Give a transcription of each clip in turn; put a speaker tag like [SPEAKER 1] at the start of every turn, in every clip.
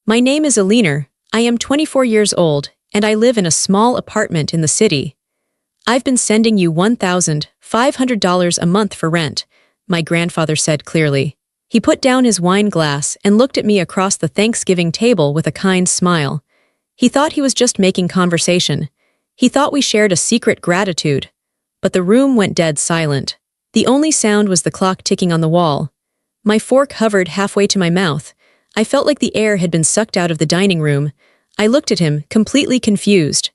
[SPEAKER 1] My name is Aliner. I am 24 years old, and I live in a small apartment in the city. I've been sending you $1,500 a month for rent, my grandfather said clearly. He put down his wine glass and looked at me across the Thanksgiving table with a kind smile. He thought he was just making conversation. He thought we shared a secret gratitude. But the room went dead silent. The only sound was the clock ticking on the wall. My fork hovered halfway to my mouth. I felt like the air had been sucked out of the dining room. I looked at him, completely confused.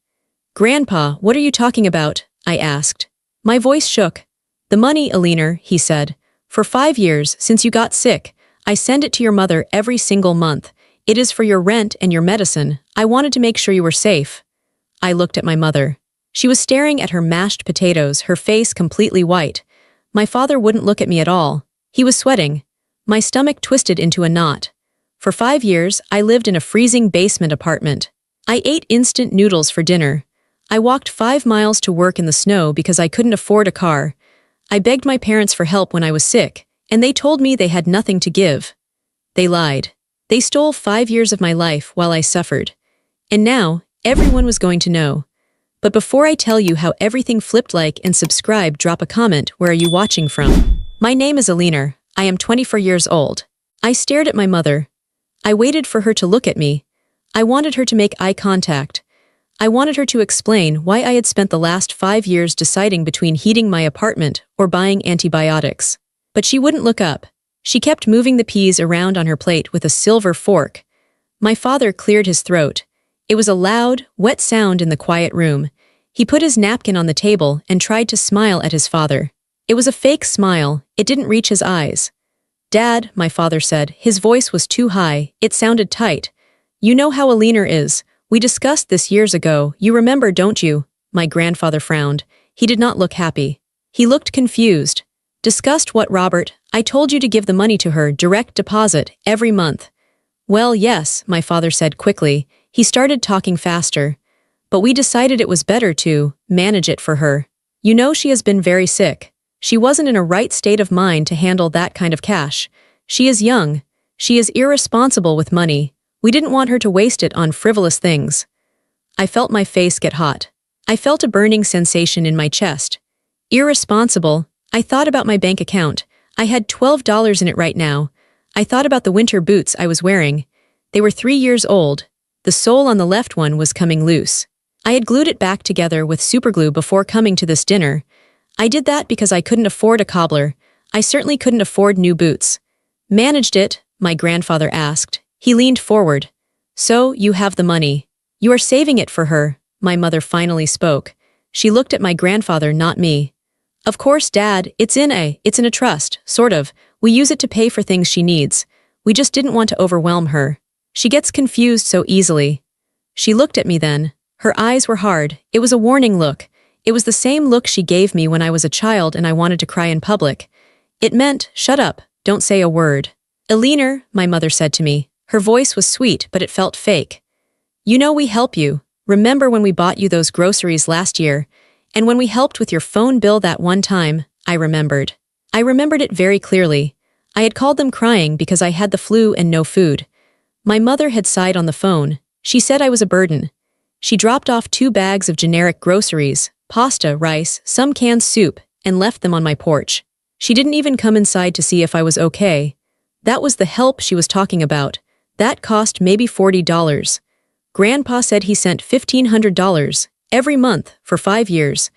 [SPEAKER 1] "Grandpa, what are you talking about?" I asked. My voice shook. "The money, Aliner," he said. "For 5 years, since you got sick, I send it to your mother every single month. It is for your rent and your medicine. I wanted to make sure you were safe." I looked at my mother. She was staring at her mashed potatoes, her face completely white. My father wouldn't look at me at all. He was sweating. My stomach twisted into a knot. For 5 years, I lived in a freezing basement apartment. I ate instant noodles for dinner. I walked 5 miles to work in the snow because I couldn't afford a car. I begged my parents for help when I was sick, and they told me they had nothing to give. They lied. They stole 5 years of my life while I suffered. And now, everyone was going to know. But before I tell you how everything flipped, like and subscribe, drop a comment. Where are you watching from? My name is Aliner. I am 24 years old. I stared at my mother. I waited for her to look at me. I wanted her to make eye contact. I wanted her to explain why I had spent the last 5 years deciding between heating my apartment or buying antibiotics. But she wouldn't look up. She kept moving the peas around on her plate with a silver fork. My father cleared his throat. It was a loud, wet sound in the quiet room. He put his napkin on the table and tried to smile at his father. It was a fake smile. It didn't reach his eyes. "Dad," my father said. His voice was too high. It sounded tight. "You know how Aliner is. We discussed this years ago. You remember, don't you?" My grandfather frowned. He did not look happy. He looked confused. "Discussed what, Robert? I told you to give the money to her, direct deposit, every month." "Well, yes," my father said quickly. He started talking faster. "But we decided it was better to manage it for her. You know, she has been very sick. She wasn't in a right state of mind to handle that kind of cash. She is young. She is irresponsible with money. We didn't want her to waste it on frivolous things." I felt my face get hot. I felt a burning sensation in my chest. Irresponsible. I thought about my bank account. I had $12 in it right now. I thought about the winter boots I was wearing. They were 3 years old. The sole on the left one was coming loose. I had glued it back together with superglue before coming to this dinner. I did that because I couldn't afford a cobbler. I certainly couldn't afford new boots. "Managed it?" my grandfather asked. He leaned forward. "So, you have the money. You are saving it for her," my mother finally spoke. She looked at my grandfather, not me. "Of course, Dad, it's in a trust, sort of. We use it to pay for things she needs. We just didn't want to overwhelm her. She gets confused so easily." She looked at me then. Her eyes were hard. It was a warning look. It was the same look she gave me when I was a child and I wanted to cry in public. It meant, "Shut up, don't say a word." "Aliner," my mother said to me. Her voice was sweet, but it felt fake. "You know we help you. Remember when we bought you those groceries last year? And when we helped with your phone bill that one time?" I remembered. I remembered it very clearly. I had called them crying because I had the flu and no food. My mother had sighed on the phone. She said I was a burden. She dropped off 2 bags of generic groceries, pasta, rice, some canned soup, and left them on my porch. She didn't even come inside to see if I was okay. That was the help she was talking about. That cost maybe $40. Grandpa said he sent $1,500 every month for 5 years.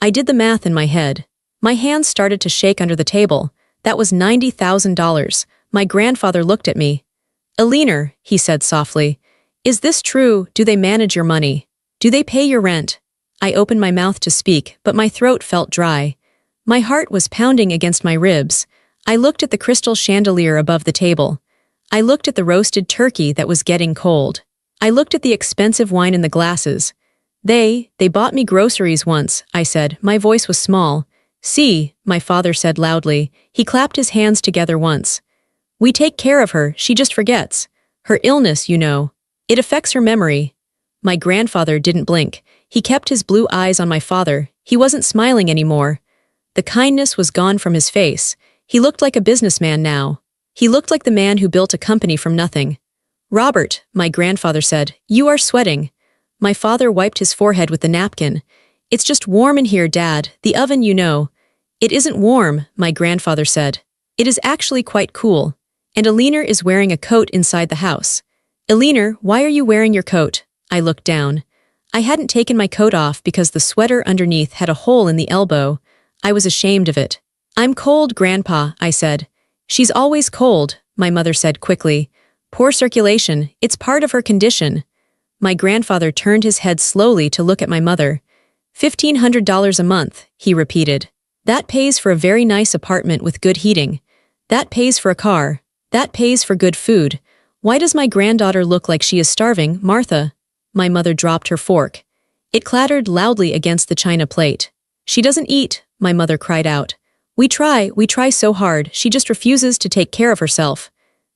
[SPEAKER 1] I did the math in my head. My hands started to shake under the table. That was $90,000. My grandfather looked at me. "Aliner," he said softly, "is this true? Do they manage your money? Do they pay your rent?" I opened my mouth to speak, but my throat felt dry. My heart was pounding against my ribs. I looked at the crystal chandelier above the table. I looked at the roasted turkey that was getting cold. I looked at the expensive wine in the glasses. They bought me groceries once," I said. My voice was small. "See," my father said loudly. He clapped his hands together once. "We take care of her, she just forgets. Her illness, you know. It affects her memory." My grandfather didn't blink. He kept his blue eyes on my father. He wasn't smiling anymore. The kindness was gone from his face. He looked like a businessman now. He looked like the man who built a company from nothing. Robert, my grandfather said, you are sweating. My father wiped his forehead with the napkin. It's just warm in here, Dad, the oven, you know. It isn't warm, my grandfather said. It is actually quite cool. And Eleanor is wearing a coat inside the house. Eleanor, why are you wearing your coat? I looked down. I hadn't taken my coat off because the sweater underneath had a hole in the elbow. I was ashamed of it. I'm cold, Grandpa, I said. She's always cold, my mother said quickly. Poor circulation, it's part of her condition. My grandfather turned his head slowly to look at my mother. $1,500 a month, he repeated. That pays for a very nice apartment with good heating. That pays for a car. That pays for good food. Why does my granddaughter look like she is starving, Martha? My mother dropped her fork. It clattered loudly against the china plate. She doesn't eat, my mother cried out. We try so hard, she just refuses to take care of herself.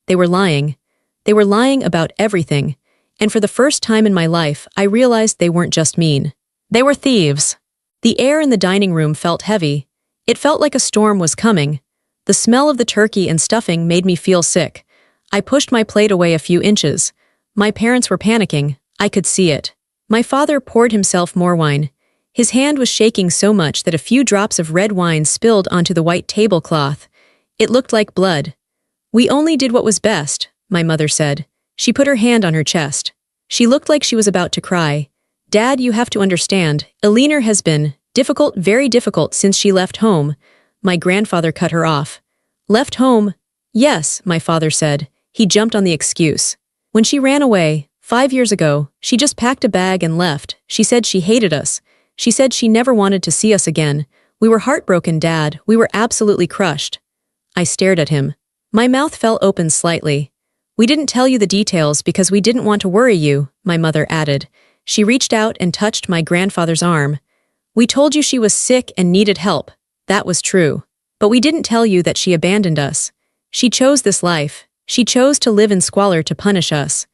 [SPEAKER 1] They were lying. They were lying about everything. And for the first time in my life, I realized they weren't just mean. They were thieves. The air in the dining room felt heavy. It felt like a storm was coming. The smell of the turkey and stuffing made me feel sick. I pushed my plate away a few inches. My parents were panicking. I could see it. My father poured himself more wine. His hand was shaking so much that a few drops of red wine spilled onto the white tablecloth. It looked like blood. We only did what was best, my mother said. She put her hand on her chest. She looked like she was about to cry. Dad, you have to understand, Eleanor has been difficult, very difficult since she left home. My grandfather cut her off. Left home? Yes, my father said. He jumped on the excuse. When she ran away, 5 years ago, she just packed a bag and left. She said she hated us. She said she never wanted to see us again. We were heartbroken, Dad. We were absolutely crushed. I stared at him. My mouth fell open slightly. We didn't tell you the details because we didn't want to worry you, my mother added. She reached out and touched my grandfather's arm. We told you she was sick and needed help. That was true. But we didn't tell you that she abandoned us. She chose this life. She chose to live in squalor to punish us.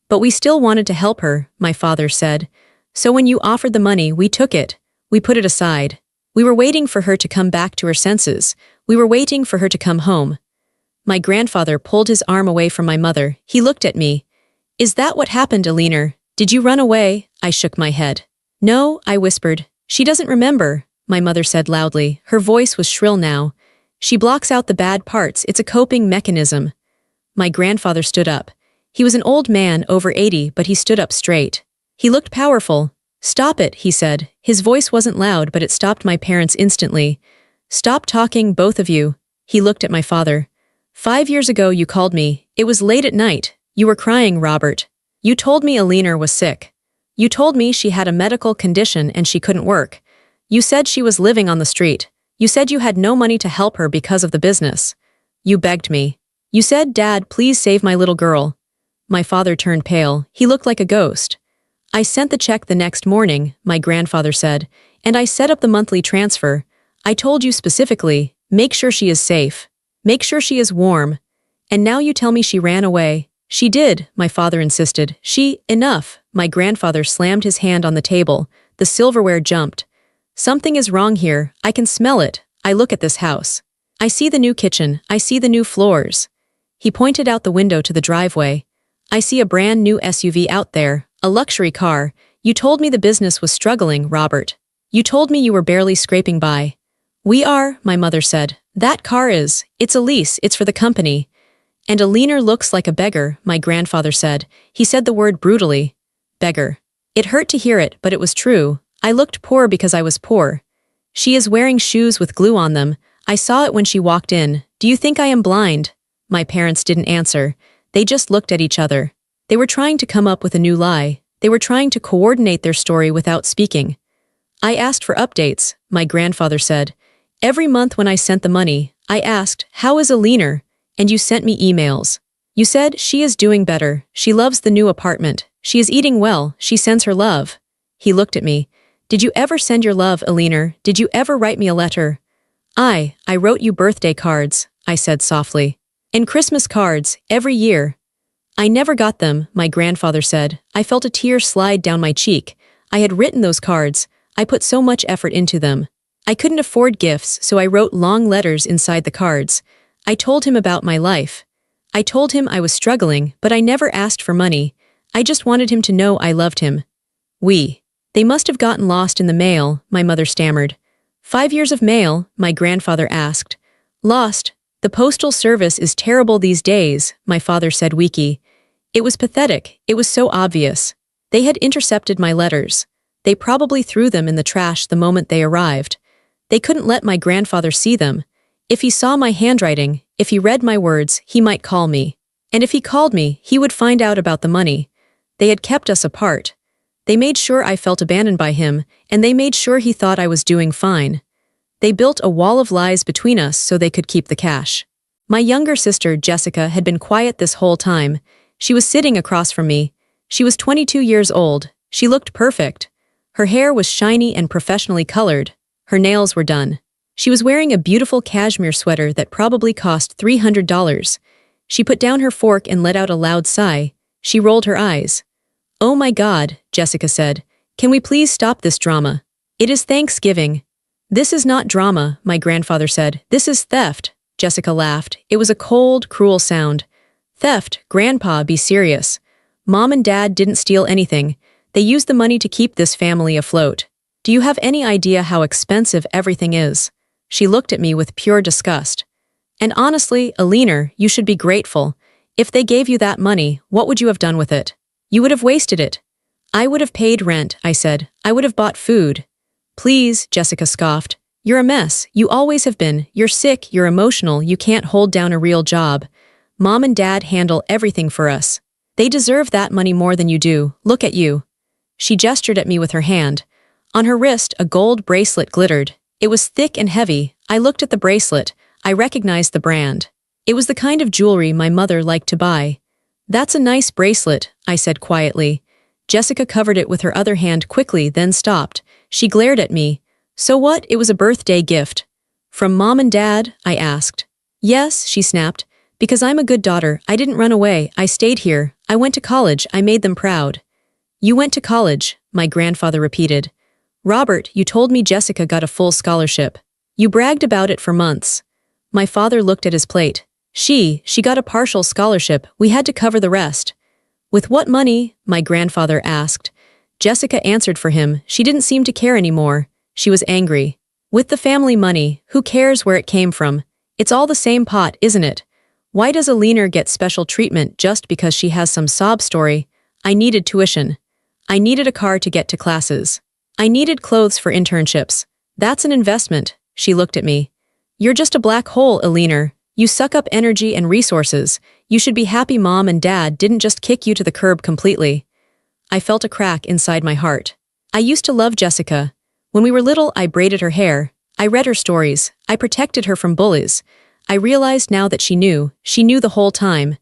[SPEAKER 1] But we still wanted to help her, my father said. So when you offered the money, we took it. We put it aside. We were waiting for her to come back to her senses. We were waiting for her to come home. My grandfather pulled his arm away from my mother. He looked at me. Is that what happened, Eleanor? Did you run away? I shook my head. No, I whispered. She doesn't remember, my mother said loudly. Her voice was shrill now. She blocks out the bad parts. It's a coping mechanism. My grandfather stood up. He was an old man, over 80, but he stood up straight. He looked powerful. Stop it, he said. His voice wasn't loud, but it stopped my parents instantly. Stop talking, both of you. He looked at my father. 5 years ago you called me. It was late at night. You were crying, Robert. You told me Eleanor was sick. You told me she had a medical condition and she couldn't work. You said she was living on the street. You said you had no money to help her because of the business. You begged me. You said, Dad, please save my little girl. My father turned pale. He looked like a ghost. I sent the check the next morning, my grandfather said, and I set up the monthly transfer. I told you specifically, make sure she is safe. Make sure she is warm. And now you tell me she ran away. She did, my father insisted. Enough. My grandfather slammed his hand on the table. The silverware jumped. Something is wrong here. I can smell it. I look at this house. I see the new kitchen. I see the new floors. He pointed out the window to the driveway. I see a brand new SUV out there, a luxury car. You told me the business was struggling, Robert. You told me you were barely scraping by. We are, my mother said. That car is. It's a lease. It's for the company. And Eleanor looks like a beggar, my grandfather said. He said the word brutally. Beggar. It hurt to hear it, but it was true. I looked poor because I was poor. She is wearing shoes with glue on them. I saw it when she walked in. Do you think I am blind? My parents didn't answer. They just looked at each other. They were trying to come up with a new lie. They were trying to coordinate their story without speaking. I asked for updates, my grandfather said. Every month when I sent the money, I asked, how is Eleanor? And you sent me emails. You said, she is doing better. She loves the new apartment. She is eating well. She sends her love. He looked at me. Did you ever send your love, Eleanor? Did you ever write me a letter? I wrote you birthday cards, I said softly. And Christmas cards, every year. I never got them, my grandfather said. I felt a tear slide down my cheek. I had written those cards. I put so much effort into them. I couldn't afford gifts, so I wrote long letters inside the cards. I told him about my life. I told him I was struggling, but I never asked for money. I just wanted him to know I loved him. They must have gotten lost in the mail, my mother stammered. 5 years of mail, my grandfather asked. Lost? The postal service is terrible these days, my father said weakly. It was pathetic, it was so obvious. They had intercepted my letters. They probably threw them in the trash the moment they arrived. They couldn't let my grandfather see them. If he saw my handwriting, if he read my words, he might call me. And if he called me, he would find out about the money. They had kept us apart. They made sure I felt abandoned by him, and they made sure he thought I was doing fine. They built a wall of lies between us so they could keep the cash. My younger sister, Jessica, had been quiet this whole time. She was sitting across from me. She was 22 years old. She looked perfect. Her hair was shiny and professionally colored. Her nails were done. She was wearing a beautiful cashmere sweater that probably cost $300. She put down her fork and let out a loud sigh. She rolled her eyes. "Oh my God," Jessica said. "Can we please stop this drama? It is Thanksgiving." "This is not drama," my grandfather said. "This is theft." Jessica laughed. It was a cold, cruel sound. "Theft, Grandpa, be serious. Mom and Dad didn't steal anything. They used the money to keep this family afloat. Do you have any idea how expensive everything is?" She looked at me with pure disgust. "And honestly, Alina, you should be grateful. If they gave you that money, what would you have done with it? You would have wasted it." "I would have paid rent," I said. "I would have bought food." "Please," Jessica scoffed. "You're a mess. You always have been. You're sick, you're emotional, you can't hold down a real job. Mom and Dad handle everything for us. They deserve that money more than you do. Look at you." She gestured at me with her hand. On her wrist, a gold bracelet glittered. It was thick and heavy. I looked at the bracelet. I recognized the brand. It was the kind of jewelry my mother liked to buy. "That's a nice bracelet," I said quietly. Jessica covered it with her other hand quickly, then stopped. She glared at me. "So what? It was a birthday gift." "From Mom and Dad?" I asked. "Yes," she snapped. "Because I'm a good daughter. I didn't run away. I stayed here. I went to college. I made them proud." "You went to college," my grandfather repeated. "Robert, you told me Jessica got a full scholarship. You bragged about it for months." My father looked at his plate. She got a partial scholarship. We had to cover the rest." "With what money?" my grandfather asked. Jessica answered for him. She didn't seem to care anymore. She was angry. "With the family money. Who cares where it came from? It's all the same pot, isn't it? Why does Alina get special treatment just because she has some sob story? I needed tuition. I needed a car to get to classes. I needed clothes for internships. That's an investment." She looked at me. "You're just a black hole, Alina. You suck up energy and resources. You should be happy Mom and Dad didn't just kick you to the curb completely." I felt a crack inside my heart. I used to love Jessica. When we were little, I braided her hair. I read her stories. I protected her from bullies. I realized now that she knew the whole time.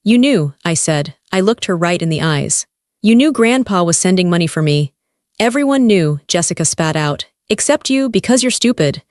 [SPEAKER 1] "You knew," I said. I looked her right in the eyes. "You knew Grandpa was sending money for me." "Everyone knew," Jessica spat out. "Except you, because you're stupid."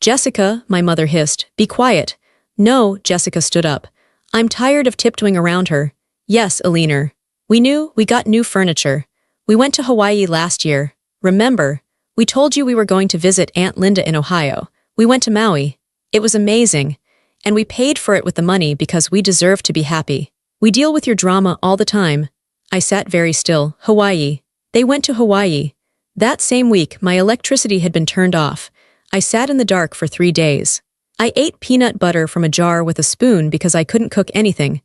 [SPEAKER 1] "Jessica," my mother hissed, "be quiet." "No," Jessica stood up. "I'm tired of tiptoeing around her." "Yes, Alina. We knew. We got new furniture. We went to Hawaii last year. Remember? We told you we were going to visit Aunt Linda in Ohio. We went to Maui. It was amazing. And we paid for it with the money because we deserve to be happy. We deal with your drama all the time." I sat very still. Hawaii. They went to Hawaii. That same week, my electricity had been turned off. I sat in the dark for 3 days. I ate peanut butter from a jar with a spoon because I couldn't cook anything.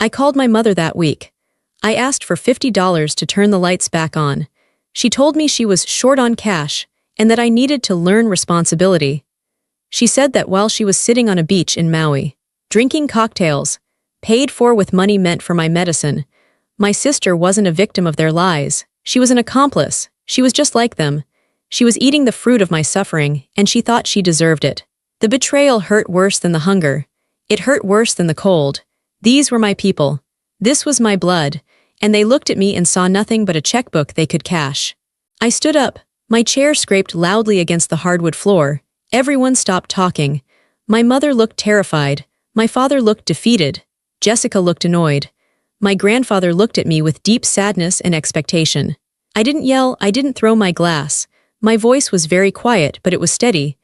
[SPEAKER 1] I called my mother that week. I asked for $50 to turn the lights back on. She told me she was short on cash and that I needed to learn responsibility. She said that while she was sitting on a beach in Maui, drinking cocktails, paid for with money meant for my medicine, my sister wasn't a victim of their lies. She was an accomplice. She was just like them. She was eating the fruit of my suffering, and she thought she deserved it. The betrayal hurt worse than the hunger. It hurt worse than the cold. These were my people. This was my blood, and they looked at me and saw nothing but a checkbook they could cash. I stood up. My chair scraped loudly against the hardwood floor. Everyone stopped talking. My mother looked terrified. My father looked defeated. Jessica looked annoyed. My grandfather looked at me with deep sadness and expectation. I didn't yell. I didn't throw my glass. My voice was very quiet, but it was steady.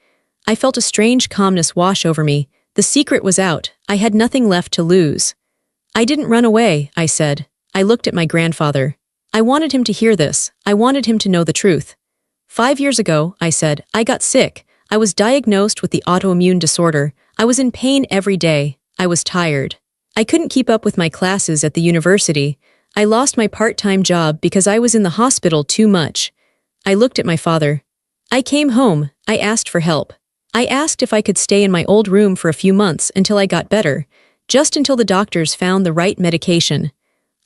[SPEAKER 1] I felt a strange calmness wash over me. The secret was out. I had nothing left to lose. I didn't run away, I said. I looked at my grandfather. I wanted him to hear this. I wanted him to know the truth. 5 years ago, I said, I got sick. I was diagnosed with the autoimmune disorder. I was in pain every day. I was tired. I couldn't keep up with my classes at the university. I lost my part-time job because I was in the hospital too much. I looked at my father. I came home. I asked for help. I asked if I could stay in my old room for a few months until I got better, just until the doctors found the right medication.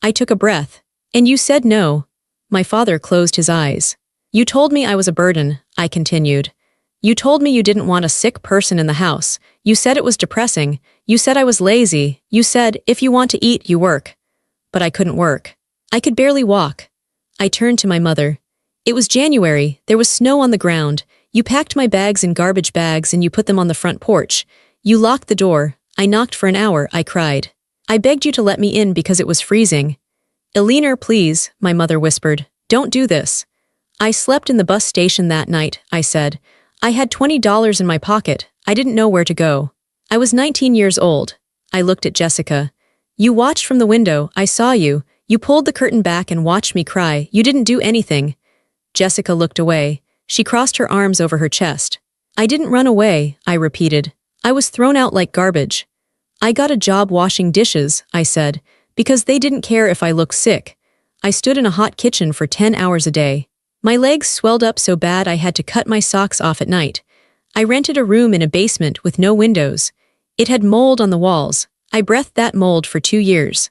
[SPEAKER 1] I took a breath. And you said no. My father closed his eyes. You told me I was a burden, I continued. You told me you didn't want a sick person in the house. You said it was depressing. You said I was lazy. You said, if you want to eat, you work. But I couldn't work. I could barely walk. I turned to my mother. It was January. There was snow on the ground. You packed my bags in garbage bags and you put them on the front porch. You locked the door. I knocked for an hour, I cried. I begged you to let me in because it was freezing. Eleanor, please, my mother whispered. Don't do this. I slept in the bus station that night, I said. I had $20 in my pocket. I didn't know where to go. I was 19 years old. I looked at Jessica. You watched from the window. I saw you. You pulled the curtain back and watched me cry. You didn't do anything. Jessica looked away. She crossed her arms over her chest. I didn't run away, I repeated. I was thrown out like garbage. I got a job washing dishes, I said, because they didn't care if I looked sick. I stood in a hot kitchen for 10 hours a day. My legs swelled up so bad I had to cut my socks off at night. I rented a room in a basement with no windows. It had mold on the walls. I breathed that mold for 2 years.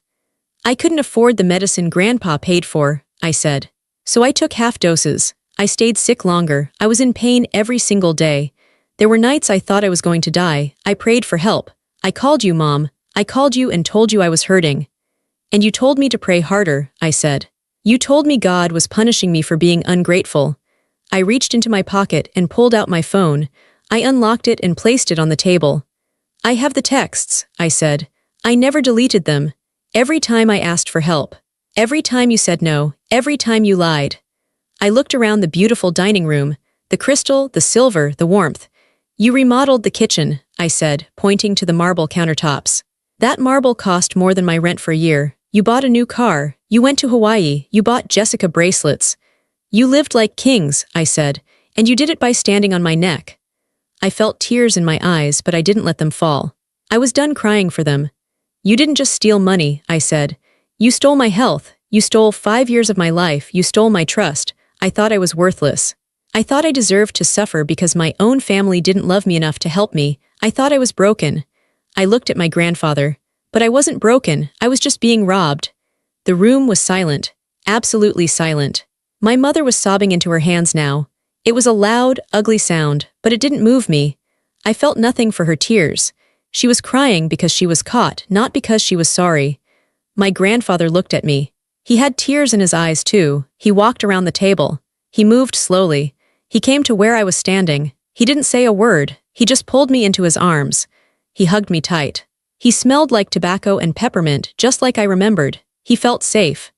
[SPEAKER 1] I couldn't afford the medicine Grandpa paid for, I said. So I took half doses. I stayed sick longer. I was in pain every single day. There were nights I thought I was going to die. I prayed for help. I called you, Mom. I called you and told you I was hurting. And you told me to pray harder, I said. You told me God was punishing me for being ungrateful. I reached into my pocket and pulled out my phone. I unlocked it and placed it on the table. I have the texts, I said. I never deleted them. Every time I asked for help. Every time you said no. Every time you lied. I looked around the beautiful dining room, the crystal, the silver, the warmth. You remodeled the kitchen, I said, pointing to the marble countertops. That marble cost more than my rent for a year. You bought a new car. You went to Hawaii. You bought Jessica bracelets. You lived like kings, I said, and you did it by standing on my neck. I felt tears in my eyes, but I didn't let them fall. I was done crying for them. You didn't just steal money, I said. You stole my health. You stole 5 years of my life. You stole my trust. I thought I was worthless. I thought I deserved to suffer because my own family didn't love me enough to help me. I thought I was broken. I looked at my grandfather. But I wasn't broken. I was just being robbed. The room was silent. Absolutely silent. My mother was sobbing into her hands now. It was a loud, ugly sound, but it didn't move me. I felt nothing for her tears. She was crying because she was caught, not because she was sorry. My grandfather looked at me. He had tears in his eyes too. He walked around the table. He moved slowly. He came to where I was standing. He didn't say a word. He just pulled me into his arms. He hugged me tight. He smelled like tobacco and peppermint, just like I remembered. He felt safe.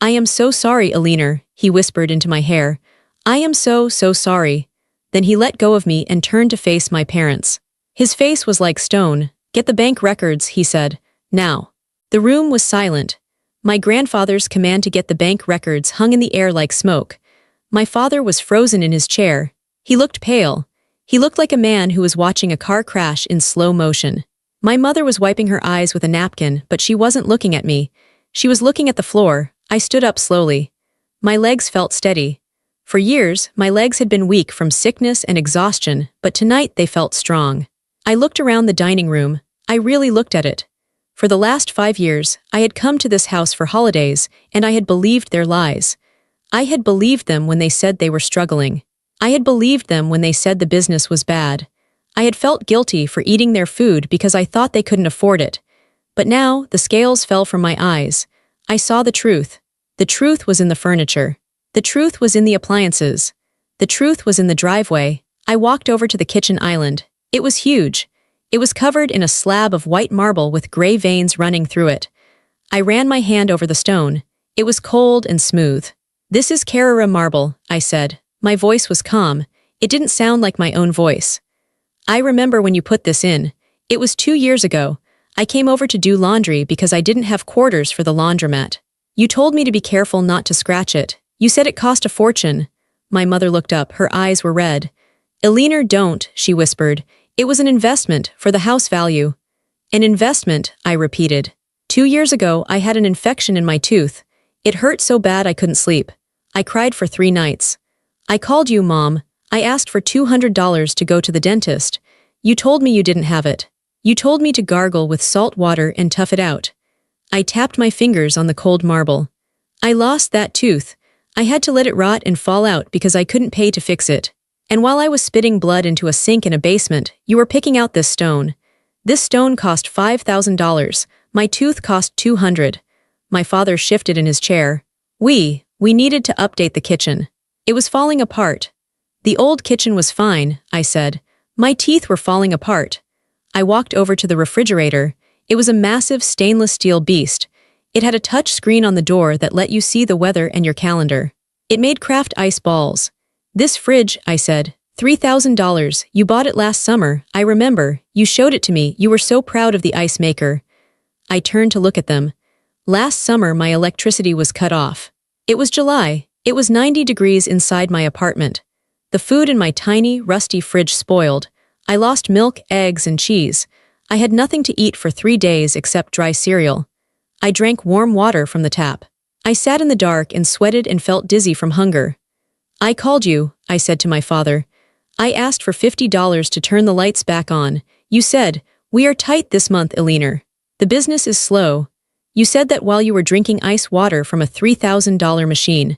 [SPEAKER 1] I am so sorry, Eleanor, he whispered into my hair. I am so sorry. Then he let go of me and turned to face my parents. His face was like stone. Get the bank records, he said. Now. The room was silent. My grandfather's command to get the bank records hung in the air like smoke. My father was frozen in his chair. He looked pale. He looked like a man who was watching a car crash in slow motion. My mother was wiping her eyes with a napkin, but she wasn't looking at me. She was looking at the floor. I stood up slowly. My legs felt steady. For years, my legs had been weak from sickness and exhaustion, but tonight they felt strong. I looked around the dining room. I really looked at it. For the last 5 years, I had come to this house for holidays, and I had believed their lies. I had believed them when they said they were struggling. I had believed them when they said the business was bad. I had felt guilty for eating their food because I thought they couldn't afford it. But now, the scales fell from my eyes. I saw the truth. The truth was in the furniture. The truth was in the appliances. The truth was in the driveway. I walked over to the kitchen island. It was huge. It was covered in a slab of white marble with gray veins running through it. I ran my hand over the stone. It was cold and smooth. This is Carrara marble, I said. My voice was calm. It didn't sound like my own voice. I remember when you put this in. It was 2 years ago. I came over to do laundry because I didn't have quarters for the laundromat. You told me to be careful not to scratch it. You said it cost a fortune. My mother looked up, her eyes were red. Eleanor, don't, she whispered. It was an investment for the house value. An investment, I repeated. 2 years ago, I had an infection in my tooth. It hurt so bad I couldn't sleep. I cried for 3 nights. I called you, Mom. I asked for $200 to go to the dentist. You told me you didn't have it. You told me to gargle with salt water and tough it out. I tapped my fingers on the cold marble. I lost that tooth. I had to let it rot and fall out because I couldn't pay to fix it. And while I was spitting blood into a sink in a basement, you were picking out this stone. This stone cost $5,000. My tooth cost $200. My father shifted in his chair. We needed to update the kitchen. It was falling apart. The old kitchen was fine, I said. My teeth were falling apart. I walked over to the refrigerator. It was a massive stainless steel beast. It had a touch screen on the door that let you see the weather and your calendar. It made Kraft ice balls. This fridge, I said. $3,000. You bought it last summer. I remember. You showed it to me. You were so proud of the ice maker. I turned to look at them. Last summer, my electricity was cut off. It was July. It was 90 degrees inside my apartment. The food in my tiny, rusty fridge spoiled. I lost milk, eggs, and cheese. I had nothing to eat for 3 days except dry cereal. I drank warm water from the tap. I sat in the dark and sweated and felt dizzy from hunger. I called you, I said to my father. I asked for $50 to turn the lights back on. You said, we are tight this month, Eleanor. The business is slow. You said that while you were drinking ice water from a $3,000 machine.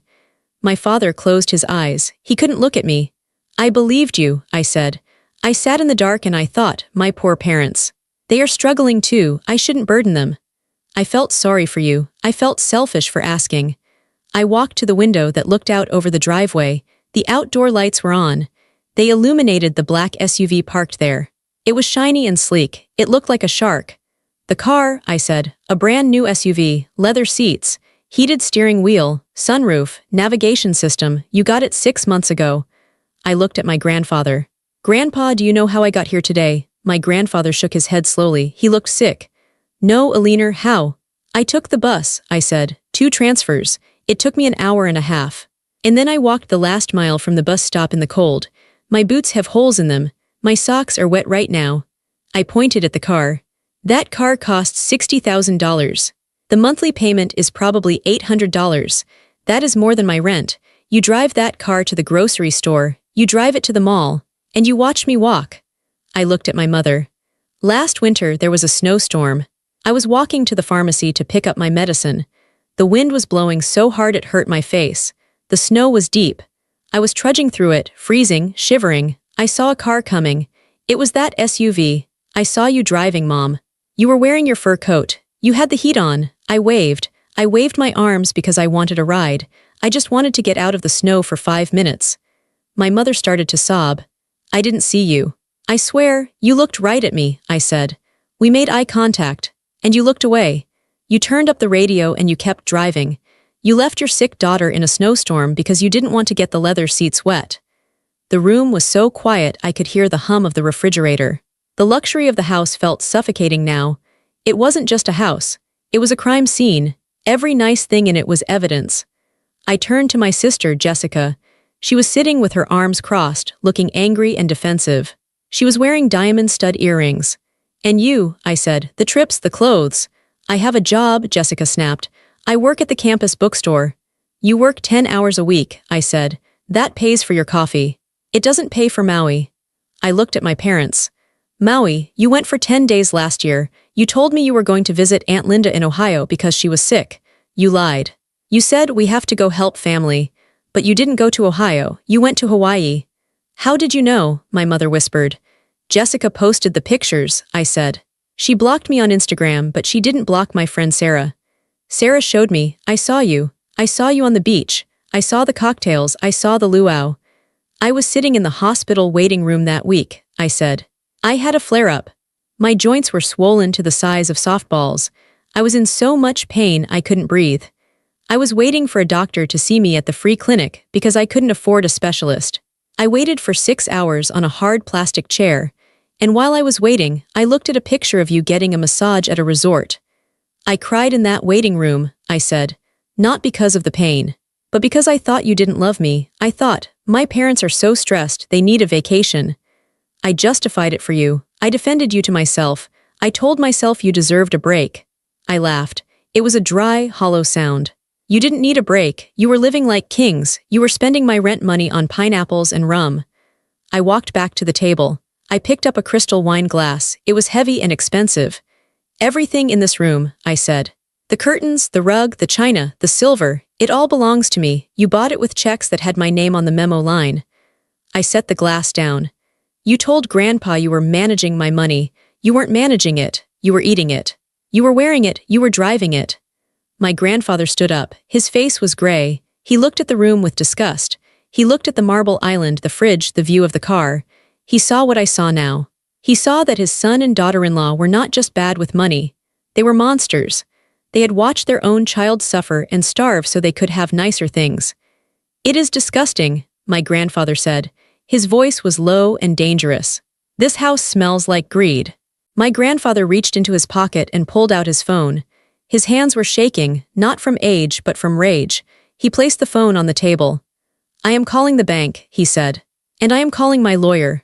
[SPEAKER 1] My father closed his eyes. He couldn't look at me. I believed you, I said. I sat in the dark and I thought, my poor parents. They are struggling too. I shouldn't burden them. I felt sorry for you. I felt selfish for asking. I walked to the window that looked out over the driveway. The outdoor lights were on. They illuminated the black SUV parked there. It was shiny and sleek. It looked like a shark. The car, I said, a brand new SUV, leather seats, heated steering wheel, sunroof, navigation system. You got it 6 months ago. I looked at my grandfather. Grandpa, do you know how I got here today? My grandfather shook his head slowly. He looked sick. No, Eleanor, how? I took the bus, I said. 2 transfers. It took me an hour and a half. And then I walked the last mile from the bus stop in the cold. My boots have holes in them. My socks are wet right now. I pointed at the car. That car costs $60,000. The monthly payment is probably $800. That is more than my rent. You drive that car to the grocery store. You drive it to the mall. And you watch me walk. I looked at my mother. Last winter, there was a snowstorm. I was walking to the pharmacy to pick up my medicine. The wind was blowing so hard it hurt my face. The snow was deep. I was trudging through it, freezing, shivering. I saw a car coming. It was that SUV. I saw you driving, Mom. You were wearing your fur coat. You had the heat on. I waved. I waved my arms because I wanted a ride. I just wanted to get out of the snow for 5 minutes. My mother started to sob. I didn't see you. I swear, you looked right at me, I said. We made eye contact. And you looked away. You turned up the radio and you kept driving. You left your sick daughter in a snowstorm because you didn't want to get the leather seats wet. The room was so quiet I could hear the hum of the refrigerator. The luxury of the house felt suffocating now. It wasn't just a house. It was a crime scene. Every nice thing in it was evidence. I turned to my sister, Jessica. She was sitting with her arms crossed, looking angry and defensive. She was wearing diamond stud earrings. And you, I said, the trips, the clothes. I have a job, Jessica snapped. I work at the campus bookstore. You work 10 hours a week, I said. That pays for your coffee. It doesn't pay for Maui. I looked at my parents. Maui, you went for 10 days last year. You told me you were going to visit Aunt Linda in Ohio because she was sick. You lied. You said we have to go help family. But you didn't go to Ohio. You went to Hawaii. How did you know? My mother whispered. Jessica posted the pictures, I said. She blocked me on Instagram, but she didn't block my friend Sarah. Sarah showed me. I saw you. I saw you on the beach. I saw the cocktails. I saw the luau. I was sitting in the hospital waiting room that week, I said. I had a flare-up. My joints were swollen to the size of softballs. I was in so much pain I couldn't breathe. I was waiting for a doctor to see me at the free clinic because I couldn't afford a specialist. I waited for 6 hours on a hard plastic chair. And while I was waiting, I looked at a picture of you getting a massage at a resort. I cried in that waiting room, I said. Not because of the pain, but because I thought you didn't love me. I thought, my parents are so stressed, they need a vacation. I justified it for you. I defended you to myself. I told myself you deserved a break. I laughed. It was a dry, hollow sound. You didn't need a break. You were living like kings. You were spending my rent money on pineapples and rum. I walked back to the table. I picked up a crystal wine glass. It was heavy and expensive. Everything in this room, I said. The curtains, the rug, the china, the silver, it all belongs to me. You bought it with checks that had my name on the memo line. I set the glass down. You told Grandpa you were managing my money. You weren't managing it. You were eating it. You were wearing it. You were driving it. My grandfather stood up. His face was gray. He looked at the room with disgust. He looked at the marble island, the fridge, the view of the car. He saw what I saw now. He saw that his son and daughter-in-law were not just bad with money. They were monsters. They had watched their own child suffer and starve so they could have nicer things. It is disgusting, my grandfather said. His voice was low and dangerous. This house smells like greed. My grandfather reached into his pocket and pulled out his phone. His hands were shaking, not from age but from rage. He placed the phone on the table. I am calling the bank, he said. And I am calling my lawyer.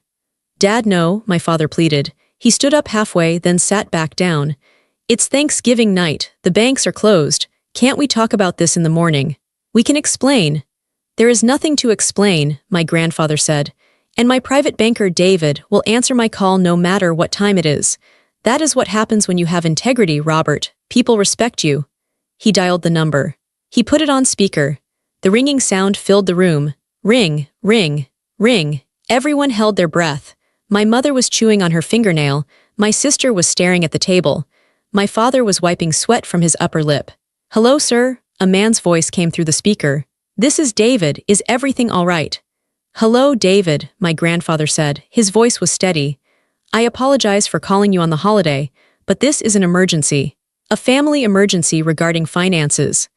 [SPEAKER 1] Dad, no, my father pleaded. He stood up halfway, then sat back down. It's Thanksgiving night. The banks are closed. Can't we talk about this in the morning? We can explain. There is nothing to explain, my grandfather said. And my private banker, David, will answer my call no matter what time it is. That is what happens when you have integrity, Robert. People respect you. He dialed the number. He put it on speaker. The ringing sound filled the room. Ring, ring, ring. Everyone held their breath. My mother was chewing on her fingernail. My sister was staring at the table. My father was wiping sweat from his upper lip. Hello, sir? A man's voice came through the speaker. This is David. Is everything all right? Hello, David, my grandfather said. His voice was steady. I apologize for calling you on the holiday, but this is an emergency. A family emergency regarding finances.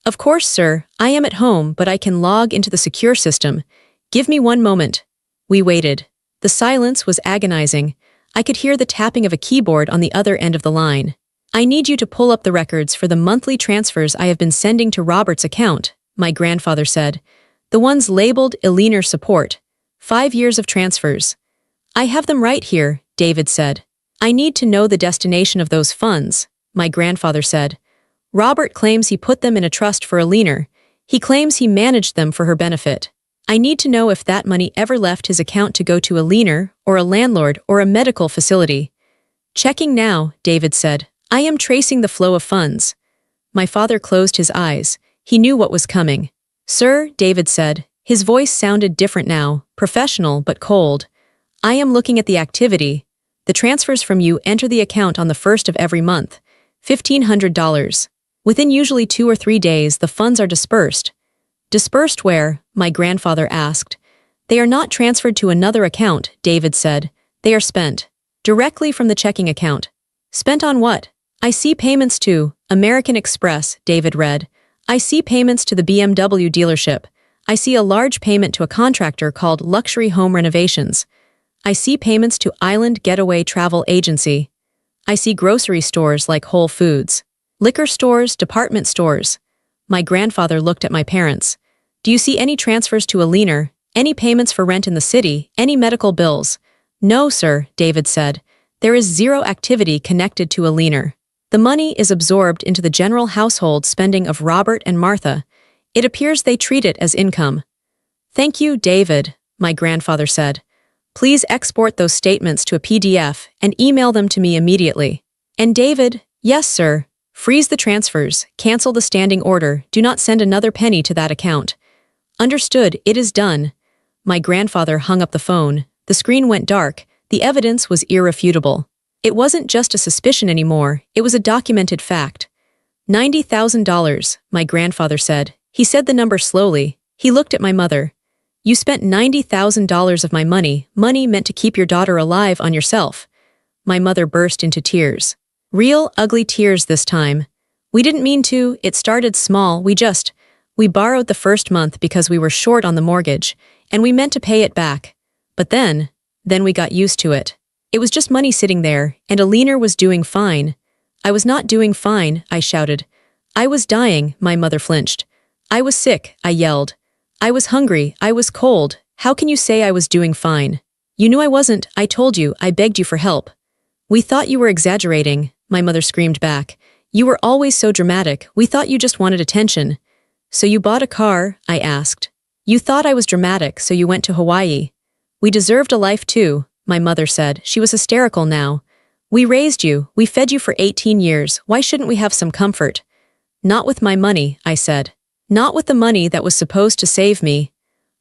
[SPEAKER 1] Of course, sir. I am at home, but I can log into the secure system. Give me one moment. We waited. The silence was agonizing. I could hear the tapping of a keyboard on the other end of the line. I need you to pull up the records for the monthly transfers I have been sending to Robert's account, my grandfather said. The ones labeled Eleanor Support. 5 years of transfers. I have them right here, David said. I need to know the destination of those funds, my grandfather said. Robert claims he put them in a trust for Eleanor. He claims he managed them for her benefit. I need to know if that money ever left his account to go to Eleanor, or a landlord, or a medical facility. Checking now, David said. I am tracing the flow of funds. My father closed his eyes. He knew what was coming. Sir, David said. His voice sounded different now, professional but cold. I am looking at the activity. The transfers from you enter the account on the 1st of every month. $1,500. Within usually 2 or 3 days, the funds are dispersed. Dispersed where? My grandfather asked. They are not transferred to another account, David said. They are spent. Directly from the checking account. Spent on what? I see payments to American Express, David read. I see payments to the BMW dealership. I see a large payment to a contractor called Luxury Home Renovations. I see payments to Island Getaway Travel Agency. I see grocery stores like Whole Foods. Liquor stores, department stores. My grandfather looked at my parents. Do you see any transfers to Eleanor? Any payments for rent in the city? Any medical bills? No, sir, David said. There is zero activity connected to Eleanor. The money is absorbed into the general household spending of Robert and Martha. It appears they treat it as income. Thank you, David, my grandfather said. Please export those statements to a PDF and email them to me immediately. And David, yes, sir. Freeze the transfers, cancel the standing order, do not send another penny to that account. Understood, it is done. My grandfather hung up the phone. The screen went dark. The evidence was irrefutable. It wasn't just a suspicion anymore, it was a documented fact. $90,000, my grandfather said. He said the number slowly. He looked at my mother. You spent $90,000 of my money meant to keep your daughter alive on yourself. My mother burst into tears. Real, ugly tears this time. We didn't mean to, it started small, we borrowed the first month because we were short on the mortgage, and we meant to pay it back. But then we got used to it. It was just money sitting there, and Alina was doing fine. I was not doing fine, I shouted. I was dying, my mother flinched. I was sick, I yelled. I was hungry, I was cold. How can you say I was doing fine? You knew I wasn't, I told you, I begged you for help. We thought you were exaggerating, my mother screamed back. You were always so dramatic, we thought you just wanted attention. So you bought a car? I asked. You thought I was dramatic, so you went to Hawaii. We deserved a life too, my mother said. She was hysterical now. We raised you, we fed you for 18 years, why shouldn't we have some comfort? Not with my money, I said. Not with the money that was supposed to save me.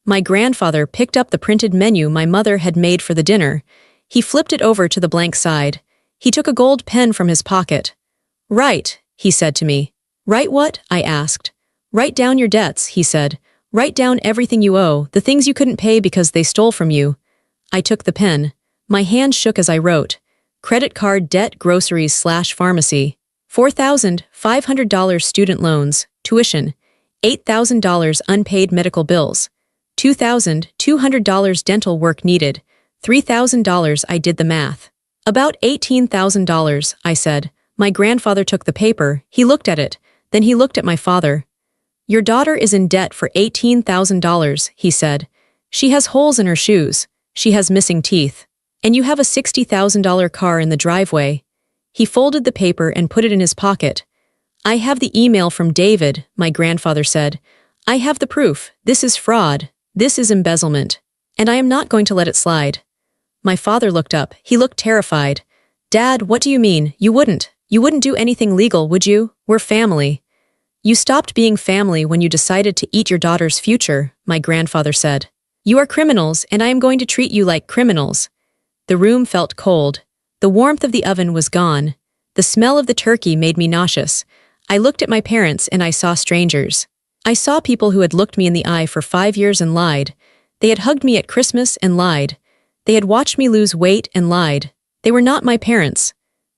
[SPEAKER 1] My grandfather picked up the printed menu my mother had made for the dinner. He flipped it over to the blank side. He took a gold pen from his pocket. Write, he said to me. Write what? I asked. Write down your debts, he said. Write down everything you owe, the things you couldn't pay because they stole from you. I took the pen. My hand shook as I wrote. Credit card debt, groceries/pharmacy. $4,500 student loans, tuition. $8,000 unpaid medical bills. $2,200 dental work needed. $3,000 I did the math. About $18,000, I said. My grandfather took the paper, he looked at it, then he looked at my father. Your daughter is in debt for $18,000, he said. She has holes in her shoes. She has missing teeth. And you have a $60,000 car in the driveway. He folded the paper and put it in his pocket. I have the email from David, my grandfather said. I have the proof. This is fraud. This is embezzlement. And I am not going to let it slide. My father looked up. He looked terrified. Dad, what do you mean? You wouldn't do anything legal, would you? We're family. You stopped being family when you decided to eat your daughter's future, my grandfather said. You are criminals, and I am going to treat you like criminals. The room felt cold. The warmth of the oven was gone. The smell of the turkey made me nauseous. I looked at my parents and I saw strangers. I saw people who had looked me in the eye for 5 years and lied. They had hugged me at Christmas and lied. They had watched me lose weight and lied. They were not my parents.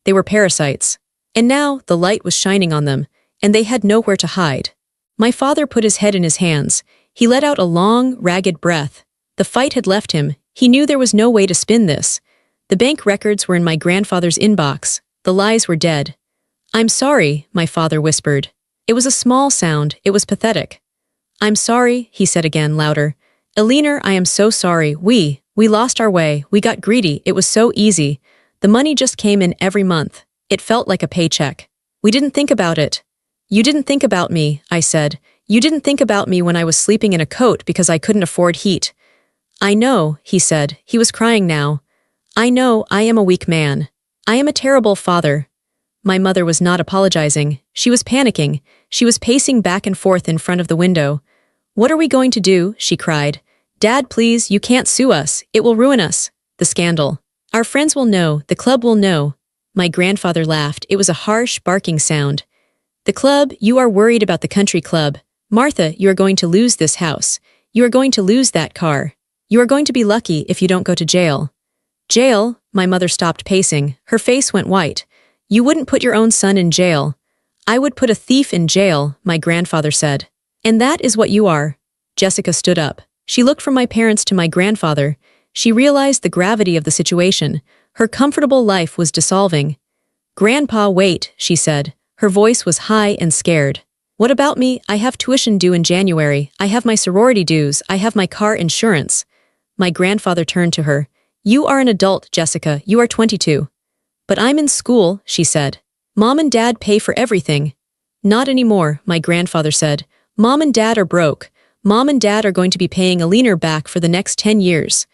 [SPEAKER 1] They were parasites. And now the light was shining on them, and they had nowhere to hide. My father put his head in his hands. He let out a long, ragged breath. The fight had left him. He knew there was no way to spin this. The bank records were in my grandfather's inbox. The lies were dead. I'm sorry, my father whispered. It was a small sound. It was pathetic. I'm sorry, he said again, louder. Alina, I am so sorry. We lost our way. We got greedy. It was so easy. The money just came in every month. It felt like a paycheck. We didn't think about it. You didn't think about me, I said. You didn't think about me when I was sleeping in a coat because I couldn't afford heat. I know, he said. He was crying now. I know, I am a weak man. I am a terrible father. My mother was not apologizing. She was panicking. She was pacing back and forth in front of the window. What are we going to do? She cried. Dad, please, you can't sue us. It will ruin us. The scandal. Our friends will know. The club will know. My grandfather laughed. It was a harsh, barking sound. The club, you are worried about the country club. Martha, you are going to lose this house. You are going to lose that car. You are going to be lucky if you don't go to jail. Jail? My mother stopped pacing. Her face went white. You wouldn't put your own son in jail. I would put a thief in jail, my grandfather said. And that is what you are. Jessica stood up. She looked from my parents to my grandfather. She realized the gravity of the situation. Her comfortable life was dissolving. Grandpa, wait, she said. Her voice was high and scared. What about me? I have tuition due in January. I have my sorority dues. I have my car insurance. My grandfather turned to her. You are an adult, Jessica. You are 22. But I'm in school, she said. Mom and Dad pay for everything. Not anymore, my grandfather said. Mom and Dad are broke. Mom and Dad are going to be paying Alina back for the next 10 years.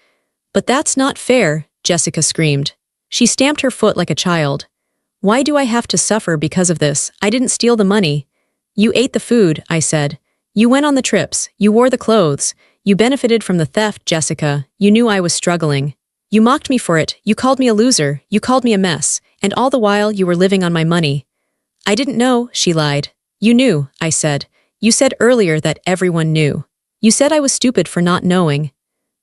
[SPEAKER 1] But that's not fair, Jessica screamed. She stamped her foot like a child. Why do I have to suffer because of this? I didn't steal the money. You ate the food, I said. You went on the trips. You wore the clothes. You benefited from the theft, Jessica. You knew I was struggling. You mocked me for it. You called me a loser. You called me a mess. And all the while you were living on my money. I didn't know, she lied. You knew, I said. You said earlier that everyone knew. You said I was stupid for not knowing.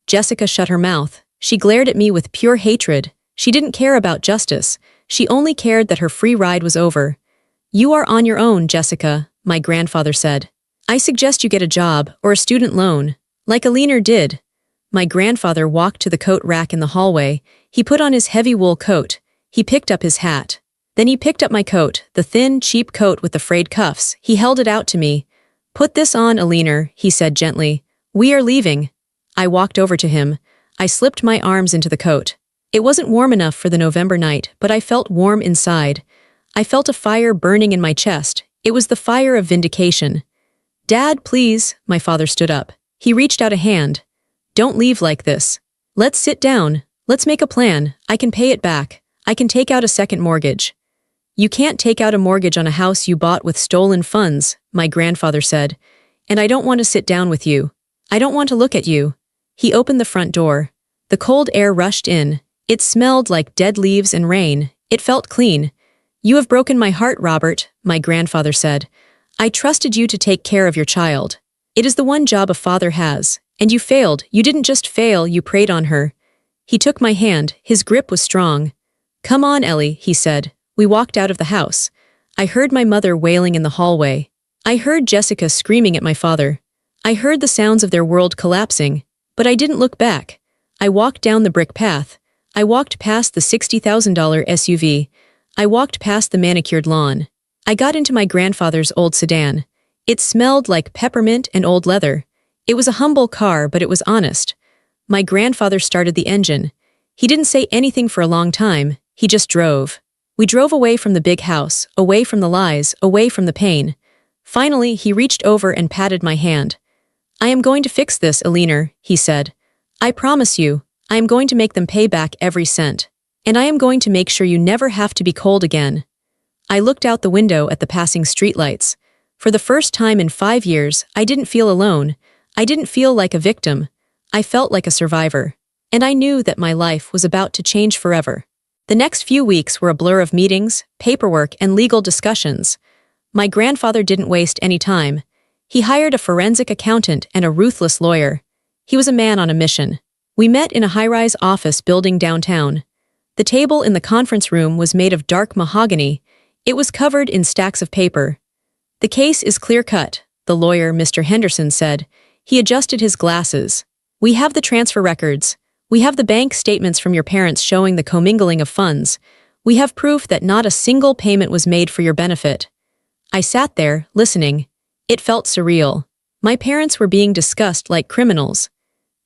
[SPEAKER 1] Jessica shut her mouth. She glared at me with pure hatred. She didn't care about justice. She only cared that her free ride was over. You are on your own, Jessica, my grandfather said. I suggest you get a job or a student loan, like Alina did. My grandfather walked to the coat rack in the hallway. He put on his heavy wool coat. He picked up his hat. Then he picked up my coat, the thin, cheap coat with the frayed cuffs. He held it out to me. "Put this on, Aliner," he said gently. "We are leaving." I walked over to him. I slipped my arms into the coat. It wasn't warm enough for the November night, but I felt warm inside. I felt a fire burning in my chest. It was the fire of vindication. "Dad, please," my father stood up. He reached out a hand. "Don't leave like this. Let's sit down. Let's make a plan. I can pay it back. I can take out a second mortgage." "You can't take out a mortgage on a house you bought with stolen funds," my grandfather said. "And I don't want to sit down with you. I don't want to look at you." He opened the front door. The cold air rushed in. It smelled like dead leaves and rain. It felt clean. "You have broken my heart, Robert," my grandfather said. "I trusted you to take care of your child. It is the one job a father has. And you failed. You didn't just fail, you preyed on her." He took my hand. His grip was strong. "Come on, Ellie," he said. We walked out of the house. I heard my mother wailing in the hallway. I heard Jessica screaming at my father. I heard the sounds of their world collapsing. But I didn't look back. I walked down the brick path. I walked past the $60,000 SUV. I walked past the manicured lawn. I got into my grandfather's old sedan. It smelled like peppermint and old leather. It was a humble car, but it was honest. My grandfather started the engine. He didn't say anything for a long time. He just drove. We drove away from the big house, away from the lies, away from the pain. Finally, he reached over and patted my hand. "I am going to fix this, Aliner," he said. "I promise you, I am going to make them pay back every cent. And I am going to make sure you never have to be cold again." I looked out the window at the passing streetlights. For the first time in 5 years, I didn't feel alone. I didn't feel like a victim. I felt like a survivor. And I knew that my life was about to change forever. The next few weeks were a blur of meetings, paperwork, and legal discussions. My grandfather didn't waste any time. He hired a forensic accountant and a ruthless lawyer. He was a man on a mission. We met in a high-rise office building downtown. The table in the conference room was made of dark mahogany. It was covered in stacks of paper. "The case is clear-cut," the lawyer, Mr. Henderson, said. He adjusted his glasses. "We have the transfer records. We have the bank statements from your parents showing the commingling of funds. We have proof that not a single payment was made for your benefit." I sat there, listening. It felt surreal. My parents were being discussed like criminals.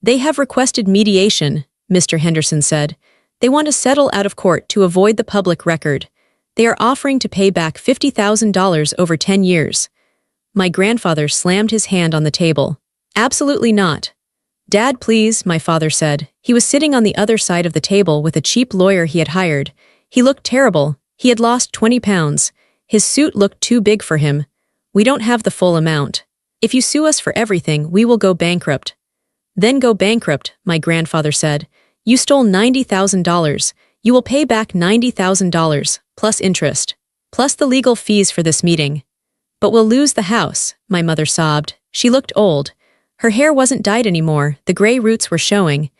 [SPEAKER 1] "They have requested mediation," Mr. Henderson said. "They want to settle out of court to avoid the public record. They are offering to pay back $50,000 over 10 years. My grandfather slammed his hand on the table. "Absolutely not." "Dad, please," my father said. He was sitting on the other side of the table with a cheap lawyer he had hired. He looked terrible. He had lost 20 pounds. His suit looked too big for him. "We don't have the full amount. If you sue us for everything, we will go bankrupt." "Then go bankrupt," my grandfather said. "You stole $90,000. You will pay back $90,000, plus interest, plus the legal fees for this meeting." "But we'll lose the house," my mother sobbed. She looked old. Her hair wasn't dyed anymore, the gray roots were showing.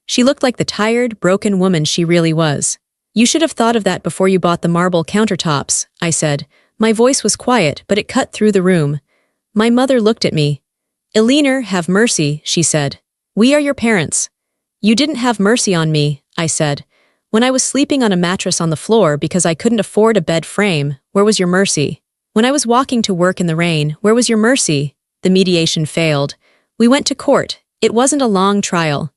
[SPEAKER 1] She looked like the tired, broken woman she really was. "You should have thought of that before you bought the marble countertops," I said. My voice was quiet, but it cut through the room. My mother looked at me. "Aliner, have mercy," she said. "We are your parents." "You didn't have mercy on me," I said. "When I was sleeping on a mattress on the floor because I couldn't afford a bed frame, where was your mercy? When I was walking to work in the rain, where was your mercy?" The mediation failed. We went to court. It wasn't a long trial.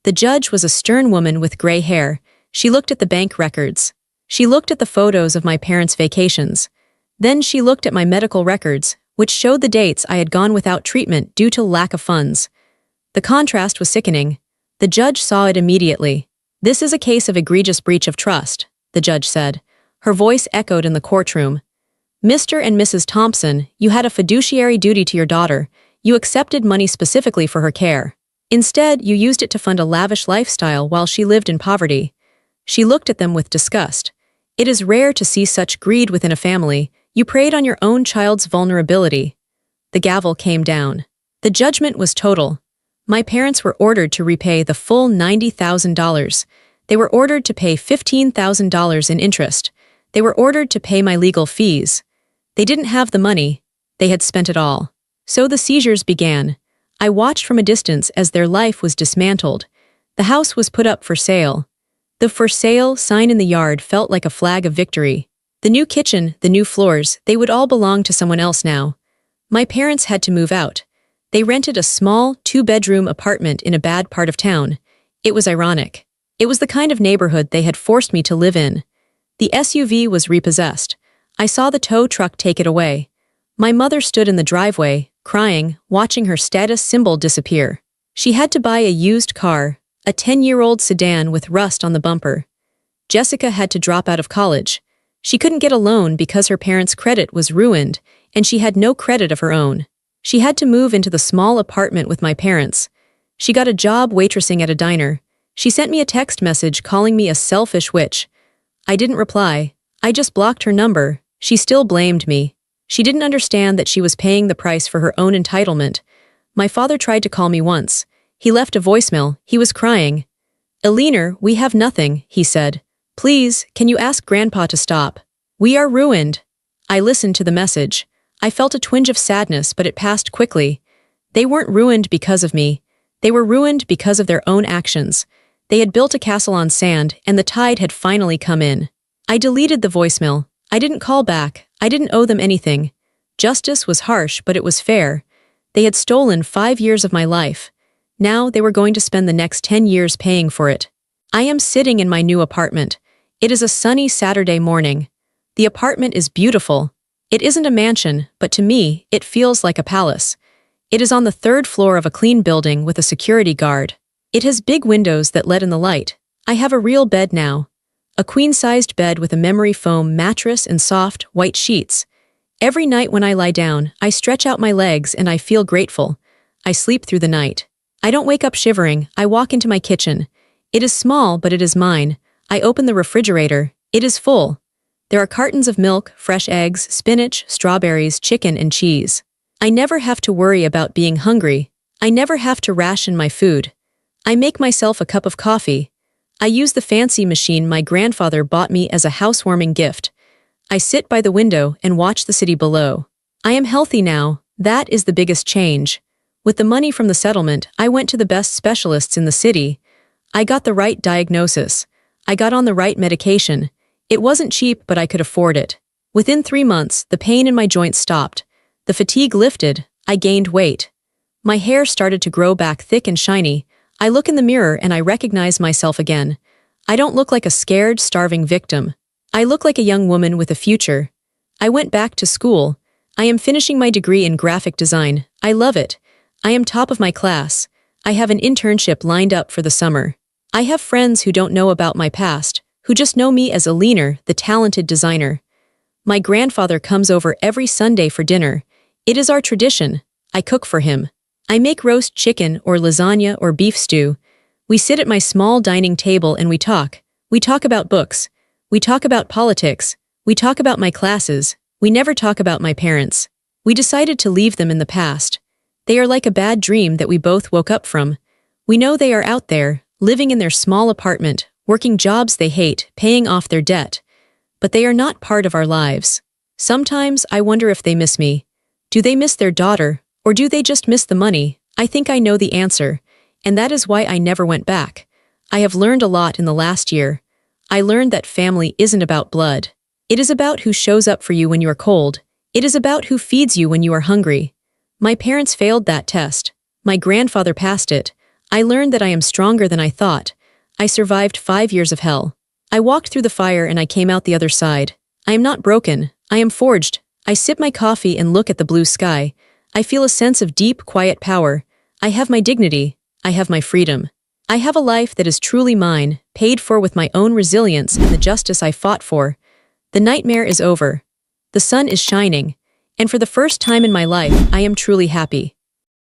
[SPEAKER 1] The judge was a stern woman with gray hair. She looked at the bank records. She looked at the photos of my parents' vacations. Then she looked at my medical records, which showed the dates I had gone without treatment due to lack of funds. The contrast was sickening. The judge saw it immediately. "This is a case of egregious breach of trust," the judge said. Her voice echoed in the courtroom. "Mr. and Mrs. Thompson, you had a fiduciary duty to your daughter. You accepted money specifically for her care. Instead, you used it to fund a lavish lifestyle while she lived in poverty." She looked at them with disgust. "It is rare to see such greed within a family. You preyed on your own child's vulnerability." The gavel came down. The judgment was total. My parents were ordered to repay the full $90,000. They were ordered to pay $15,000 in interest. They were ordered to pay my legal fees. They didn't have the money. They had spent it all. So the seizures began. I watched from a distance as their life was dismantled. The house was put up for sale. The for sale sign in the yard felt like a flag of victory. The new kitchen, the new floors, they would all belong to someone else now. My parents had to move out. They rented a small, two-bedroom apartment in a bad part of town. It was ironic. It was the kind of neighborhood they had forced me to live in. The SUV was repossessed. I saw the tow truck take it away. My mother stood in the driveway, crying, watching her status symbol disappear. She had to buy a used car, a 10-year-old sedan with rust on the bumper. Jessica had to drop out of college. She couldn't get a loan because her parents' credit was ruined, and she had no credit of her own. She had to move into the small apartment with my parents. She got a job waitressing at a diner. She sent me a text message calling me a selfish witch. I didn't reply. I just blocked her number. She still blamed me. She didn't understand that she was paying the price for her own entitlement. My father tried to call me once. He left a voicemail. He was crying. "Eleanor, we have nothing," he said. "Please, can you ask Grandpa to stop? We are ruined." I listened to the message. I felt a twinge of sadness, but it passed quickly. They weren't ruined because of me. They were ruined because of their own actions. They had built a castle on sand, and the tide had finally come in. I deleted the voicemail. I didn't call back. I didn't owe them anything. Justice was harsh, but it was fair. They had stolen 5 years of my life. Now they were going to spend the next 10 years paying for it. I am sitting in my new apartment. It is a sunny Saturday morning. The apartment is beautiful. It isn't a mansion, but to me, it feels like a palace. It is on the 3rd floor of a clean building with a security guard. It has big windows that let in the light. I have a real bed now. A queen-sized bed with a memory foam mattress and soft, white sheets. Every night when I lie down, I stretch out my legs and I feel grateful. I sleep through the night. I don't wake up shivering. I walk into my kitchen. It is small, but it is mine. I open the refrigerator. It is full. There are cartons of milk, fresh eggs, spinach, strawberries, chicken, and cheese. I never have to worry about being hungry. I never have to ration my food. I make myself a cup of coffee. I use the fancy machine my grandfather bought me as a housewarming gift. I sit by the window and watch the city below. I am healthy now. That is the biggest change. With the money from the settlement, I went to the best specialists in the city. I got the right diagnosis. I got on the right medication. It wasn't cheap, but I could afford it. Within 3 months, the pain in my joints stopped. The fatigue lifted. I gained weight. My hair started to grow back thick and shiny. I look in the mirror and I recognize myself again. I don't look like a scared, starving victim. I look like a young woman with a future. I went back to school. I am finishing my degree in graphic design. I love it. I am top of my class. I have an internship lined up for the summer. I have friends who don't know about my past, who just know me as Eleanor, the talented designer. My grandfather comes over every Sunday for dinner. It is our tradition. I cook for him. I make roast chicken or lasagna or beef stew. We sit at my small dining table and we talk. We talk about books. We talk about politics. We talk about my classes. We never talk about my parents. We decided to leave them in the past. They are like a bad dream that we both woke up from. We know they are out there, living in their small apartment, working jobs they hate, paying off their debt. But they are not part of our lives. Sometimes I wonder if they miss me. Do they miss their daughter, or do they just miss the money? I think I know the answer, and that is why I never went back. I have learned a lot in the last year. I learned that family isn't about blood. It is about who shows up for you when you are cold. It is about who feeds you when you are hungry. My parents failed that test. My grandfather passed it. I learned that I am stronger than I thought. I survived 5 years of hell. I walked through the fire and I came out the other side. I am not broken. I am forged. I sip my coffee and look at the blue sky. I feel a sense of deep, quiet power. I have my dignity. I have my freedom. I have a life that is truly mine, paid for with my own resilience and the justice I fought for. The nightmare is over. The sun is shining. And for the first time in my life, I am truly happy.